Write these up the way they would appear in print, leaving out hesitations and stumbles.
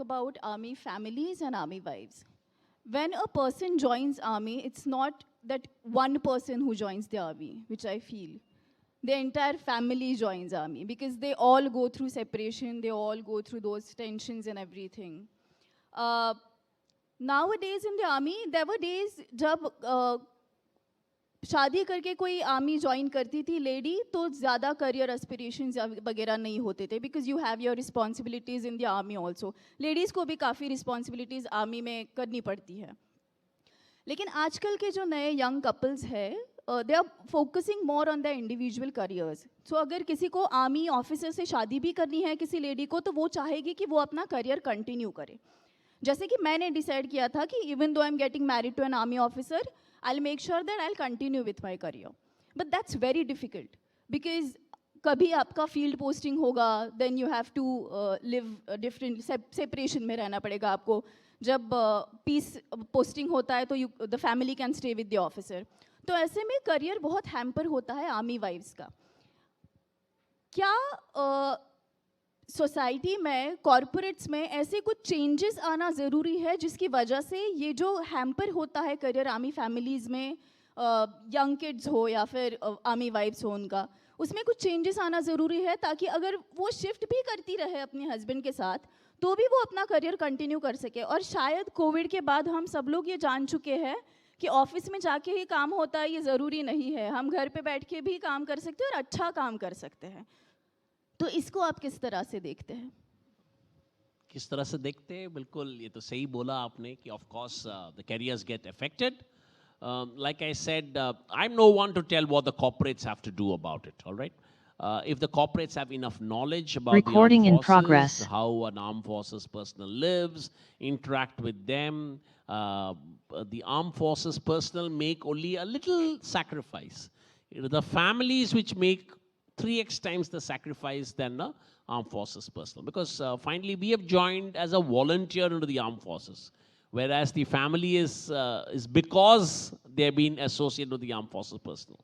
talk about army families and army wives. When a person joins army, it's not that one person who joins the army, which I feel. The entire family joins army because they all go through separation, they all go through those tensions and everything. Nowadays in the army, there were days जब शादी करके कोई army join करती थी lady तो ज़्यादा career aspirations वगैरह नहीं होते थे because you have your responsibilities in the army also. Ladies को भी काफ़ी रिस्पॉन्सिबिलिटीज़ आर्मी में करनी पड़ती है. लेकिन आजकल के जो नए यंग कपल्स है they are focusing more on the individual careers. So अगर किसी को आर्मी ऑफिसर से शादी भी करनी है किसी लेडी को तो वो चाहेगी कि वो अपना करियर कंटिन्यू करे. जैसे कि मैंने डिसाइड किया था कि even though I am getting married to an army officer, I'll make sure that I'll continue with my career. But that's very difficult because कभी आपका field posting होगा, then you have to live different separation में रहना पड़ेगा आपको. जब peace posting होता है तो the family can stay with the officer. तो ऐसे में career बहुत hamper होता है army wives का. क्या सोसाइटी में कॉरपोरेट्स में ऐसे कुछ चेंजेस आना ज़रूरी है जिसकी वजह से ये जो हैम्पर होता है करियर आर्मी फैमिलीज़ में यंग किड्स हो या फिर आर्मी वाइफ्स हो उनका, उसमें कुछ चेंजेस आना ज़रूरी है ताकि अगर वो शिफ्ट भी करती रहे अपने हस्बैंड के साथ तो भी वो अपना करियर कंटिन्यू कर सके. और शायद कोविड के बाद हम सब लोग ये जान चुके हैं कि ऑफिस में जाके ही काम होता है ये ज़रूरी नहीं है, हम घर पे बैठ के भी काम कर सकते हैं और अच्छा काम कर सकते हैं. तो इसको आप किस तरह से देखते हैं? किस तरह से देखते हैं? बिल्कुल ये तो सही बोला आपने कि of course the carriers get affected. Like I said, I'm no one to tell what the corporates have to do about it, all right? If the corporates have enough knowledge about Recording the in armed forces, progress. how an armed forces personnel lives, interact with them, the armed forces personnel make only a little sacrifice. The families which make 3x times the sacrifice than the armed forces personnel. Because finally we have joined as a volunteer into the armed forces. Whereas the family is because they have been associated with the armed forces personnel.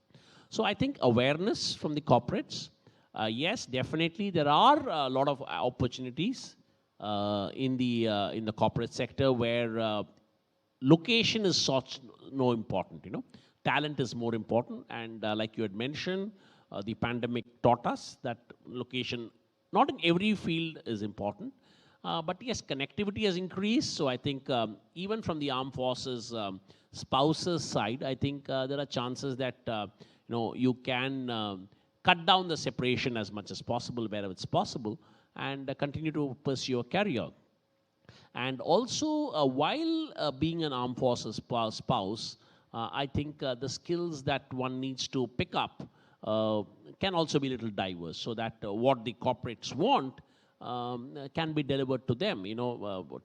So I think awareness from the corporates, yes, definitely there are a lot of opportunities in the corporate sector where location is such no important, you know. Talent is more important, and like you had mentioned, the pandemic taught us that location, not in every field is important, but yes, connectivity has increased. So I think even from the armed forces spouses side, I think there are chances that you can cut down the separation as much as possible wherever it's possible, and continue to pursue your career. And also, while being an armed forces spouse, I think the skills that one needs to pick up can also be a little diverse, so that what the corporates want can be delivered to them.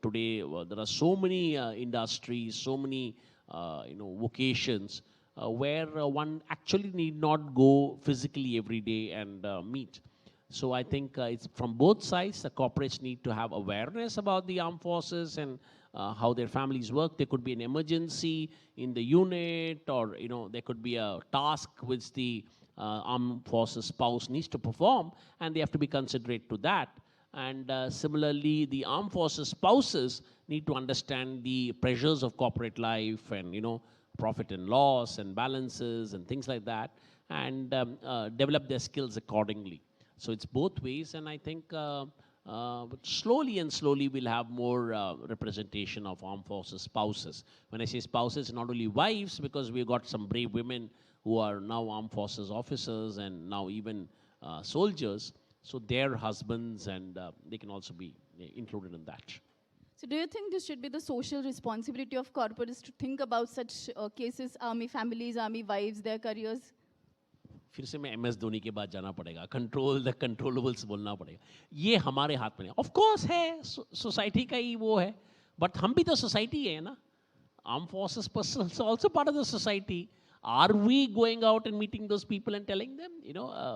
Today there are so many industries, so many vocations where one actually need not go physically every day and meet. So I think it's from both sides. The corporates need to have awareness about the armed forces and how their families work. There could be an emergency in the unit, or there could be a task which the armed forces spouse needs to perform, and they have to be considerate to that. And similarly, the armed forces spouses need to understand the pressures of corporate life and profit and loss and balances and things like that, and develop their skills accordingly. So it's both ways, and I think slowly we'll have more representation of armed forces spouses. When I say spouses, not only wives, because we've got some brave women who are now armed forces officers and now even soldiers. So their husbands, and they can also be included in that. So do you think this should be the social responsibility of corporates to think about such cases, army families, army wives, their careers? फिर से मैं MS Dhoni के बाद जाना पड़ेगा, control the controllables बोलना पड़ेगा. ये हमारे हाथ में नहीं. ऑफ कोर्स है, सोसाइटी का ही वो है, बट हम भी तो सोसाइटी है ना. Arm forces personal also part of the society. Are we going out and meeting those people and telling them,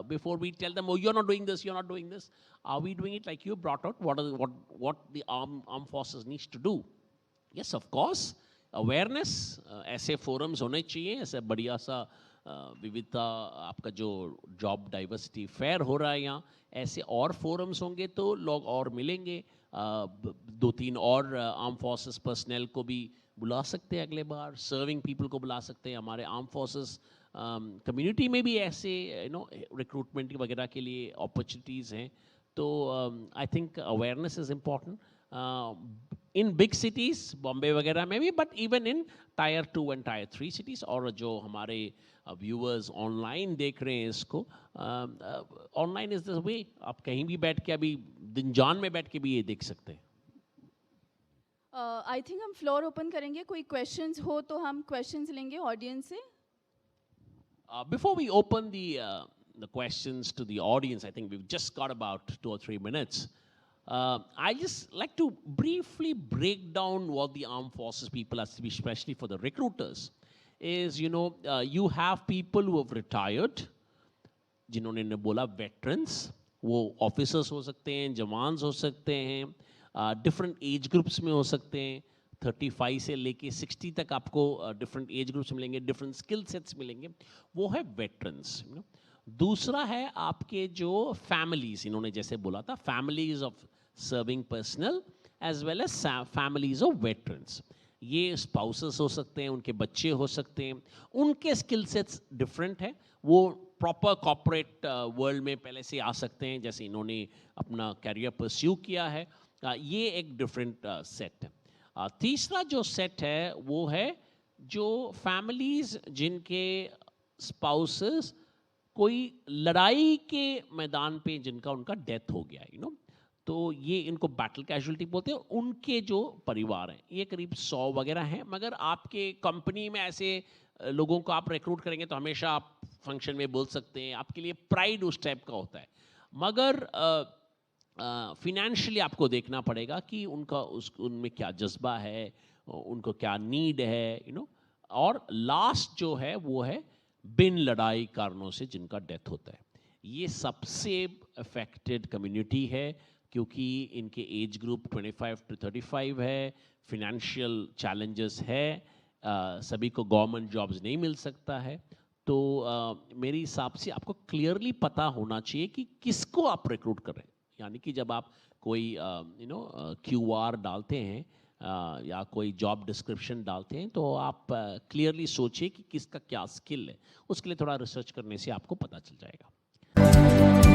before we tell them, oh, you're not doing this, you're not doing this? Are we doing it like you brought out? What the armed forces needs to do? Yes, of course, awareness. ऐसे forums होने चाहिए, ऐसे बढ़िया सा विविधता आपका जो job diversity fair हो रहा है यहाँ, ऐसे और फोरम्स होंगे तो लोग और मिलेंगे, 2-3 और आर्म फोर्सेस पर्सनल को भी बुला सकते हैं अगले बार, सर्विंग पीपल को बुला सकते हैं, हमारे आर्म फोर्सेस कम्युनिटी में भी ऐसे रिक्रूटमेंट वगैरह के लिए अपॉर्चुनिटीज़ हैं. तो I think awareness is important in big cities, Bombay वगैरह में भी, but even in tyre 2 and tyre 3 cities. और जो हमारे व्यूअर्स ऑनलाइन देख रहे हैं इसको, ऑनलाइन इज़ द वे. आप कहीं भी बैठ के, अभी दिनजान में बैठ के भी ये देख सकते हैं. आई थिंक हम फ्लोर ओपन करेंगे, कोई क्वेश्चंस हो तो हम क्वेश्चंस लेंगे ऑडियंस से. Before we open the questions to the audience, I think we've just got about 2 or 3 minutes. I just like to briefly break down what the armed forces people are, especially for the recruiters, is, you have people who have retired, जिन्होंने ने बोला veterans, वो officers हो सकते हैं, jawans हो सकते हैं, different age groups में हो सकते हैं, 35 से लेके 60 तक आपको डिफरेंट एज ग्रुप्स मिलेंगे, डिफरेंट स्किल सेट्स मिलेंगे, वो है वेटरन्स. दूसरा है आपके जो फैमिलीज, इन्होंने जैसे बोला था, families of serving personnel as well as families of veterans. ये स्पाउसेस हो सकते हैं, उनके बच्चे हो सकते हैं, उनके स्किल सेट्स डिफरेंट है, वो प्रॉपर कॉर्पोरेट वर्ल्ड में पहले से आ सकते हैं, जैसे इन्होंने अपना कैरियर परस्यू किया है. ये एक डिफरेंट सेट है. तीसरा जो सेट है वो है जो फैमिलीज जिनके स्पाउसेस कोई लड़ाई के मैदान पे जिनका उनका डेथ हो गया, तो ये इनको बैटल कैजुअल्टी बोलते हैं. उनके जो परिवार हैं, ये करीब 100 वगैरह हैं. मगर आपके कंपनी में ऐसे लोगों को आप रिक्रूट करेंगे तो हमेशा आप फंक्शन में बोल सकते हैं, आपके लिए प्राइड उस टाइप का होता है. मगर फिनेंशियली आपको देखना पड़ेगा कि उनमें क्या जज्बा है, उनको क्या नीड है, और लास्ट जो है वो है बिन लड़ाई कारणों से जिनका डेथ होता है. ये सबसे अफेक्टेड कम्युनिटी है, क्योंकि इनके एज ग्रुप 25 to 35 है, फिनेंशियल चैलेंजेस है, सभी को गवर्नमेंट जॉब्स नहीं मिल सकता है. तो मेरे हिसाब से आपको क्लियरली पता होना चाहिए कि किसको आप रिक्रूट कर रहे हैं. यानी कि जब आप कोई QR डालते हैं या कोई जॉब डिस्क्रिप्शन डालते हैं, तो आप क्लियरली सोचिए कि किसका क्या स्किल है. उसके लिए थोड़ा रिसर्च करने से आपको पता चल जाएगा.